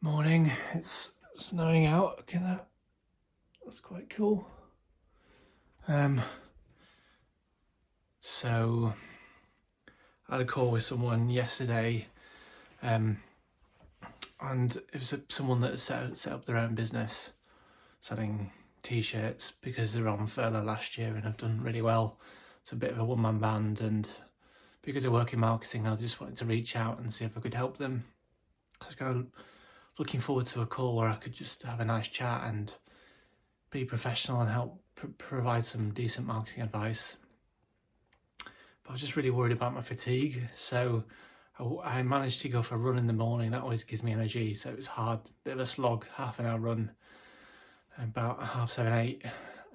Morning, it's snowing out. Look at that. That's quite cool. So I had a call with someone yesterday, and it was someone that set up their own business selling t-shirts because they were on furlough last year and have done really well. It's a bit of a one-man band, and because I work in marketing, I just wanted to reach out and see if I could help them. I was kind of looking forward to a call where I could just have a nice chat and be professional and help provide some decent marketing advice. But I was just really worried about my fatigue, so I managed to go for a run in the morning. That always gives me energy, so it was hard, bit of a slog, half an hour run, about 7:30,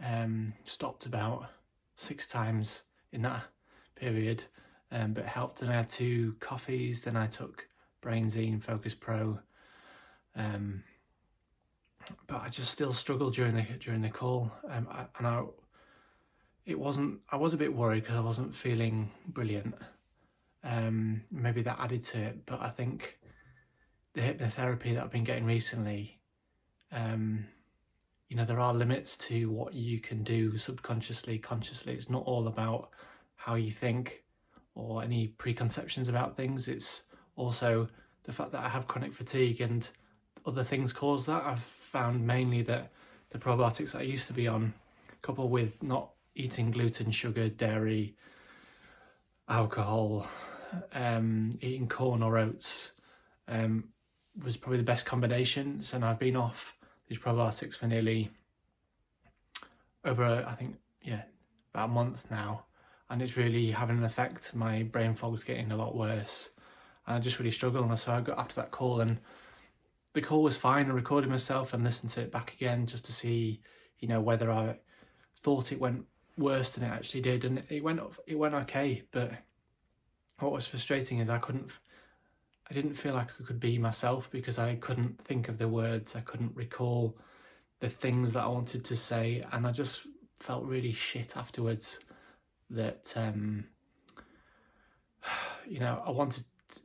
8. Stopped about 6 times in that period, but it helped. And I had 2 coffees, then I took Brainzine Focus Pro, but I just still struggled during the call, I was a bit worried because I wasn't feeling brilliant. Maybe that added to it, but I think the hypnotherapy that I've been getting recently, there are limits to what you can do subconsciously, consciously. It's not all about how you think or any preconceptions about things. It's also the fact that I have chronic fatigue and other things cause that. I've found mainly that the probiotics that I used to be on, coupled with not eating gluten, sugar, dairy, alcohol, eating corn or oats, was probably the best combinations. And I've been off these probiotics for nearly over, about a month now. And it's really having an effect. My brain fog's getting a lot worse. And I just really struggle. And so I got after that call, and the call was fine. I recorded myself and listened to it back again just to see, whether I thought it went worse than it actually did. And it went okay. But what was frustrating is I didn't feel like I could be myself because I couldn't think of the words. I couldn't recall the things that I wanted to say. And I just felt really shit afterwards that,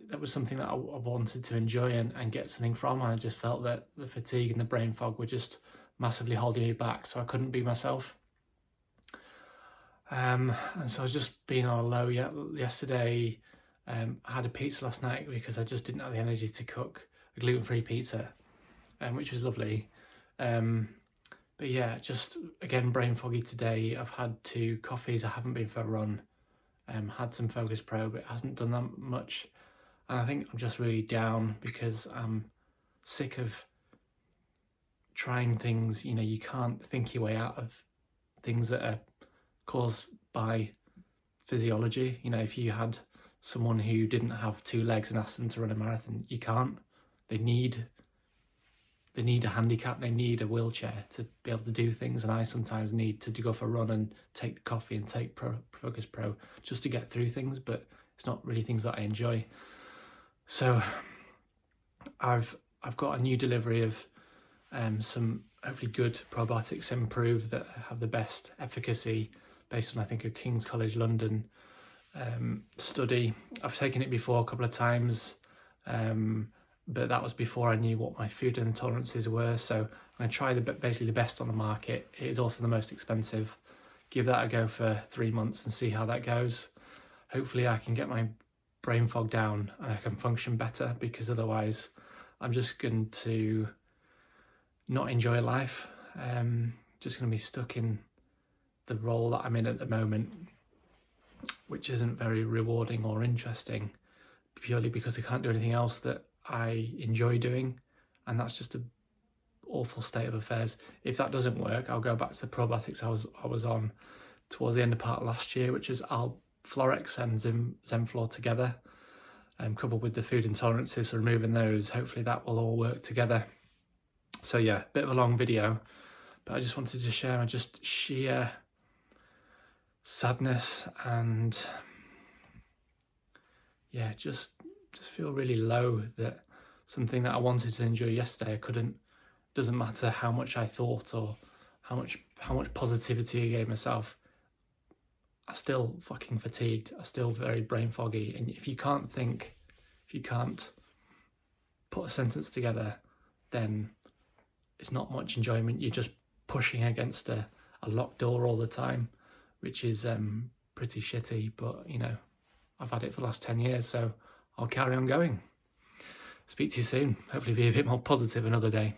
that was something that I wanted to enjoy and get something from. And I just felt that the fatigue and the brain fog were just massively holding me back, so I couldn't be myself. And so I was just being on a low yesterday. I had a pizza last night because I just didn't have the energy to cook a gluten-free pizza, which was lovely. But yeah, just again, brain foggy today. I've had 2 coffees. I haven't been for a run. Had some Focus Pro, but it hasn't done that much. And I think I'm just really down because I'm sick of trying things. You can't think your way out of things that are caused by physiology. If you had someone who didn't have 2 legs and asked them to run a marathon, you can't. They need a handicap. They need a wheelchair to be able to do things. And I sometimes need to go for a run and take the coffee and take Focus Pro just to get through things, but it's not really things that I enjoy. So I've got a new delivery of some hopefully good probiotics Improve that have the best efficacy based on, I think, a King's College London study. I've taken it before a couple of times, but that was before I knew what my food intolerances were. So I'm going to try basically the best on the market. It is also the most expensive. Give that a go for 3 months and see how that goes. Hopefully I can get my brain fog down and I can function better, because otherwise I'm just going to not enjoy life. Just going to be stuck in the role that I'm in at the moment, which isn't very rewarding or interesting, purely because I can't do anything else that I enjoy doing, and that's just an awful state of affairs. If that doesn't work, I'll go back to the probiotics I was on towards the end of part last year, which is Florex and Zenflor together, coupled with the food intolerances, so removing those. Hopefully that will all work together. So yeah, bit of a long video, but I just wanted to share my just sheer sadness and yeah, just feel really low that something that I wanted to enjoy yesterday, I couldn't. Doesn't matter how much I thought or how much positivity I gave myself, I'm still fucking fatigued. I'm still very brain foggy. And if you can't think, if you can't put a sentence together, then it's not much enjoyment. You're just pushing against a locked door all the time, which is pretty shitty, but you know, I've had it for the last 10 years, so I'll carry on going. Speak to you soon. Hopefully be a bit more positive another day.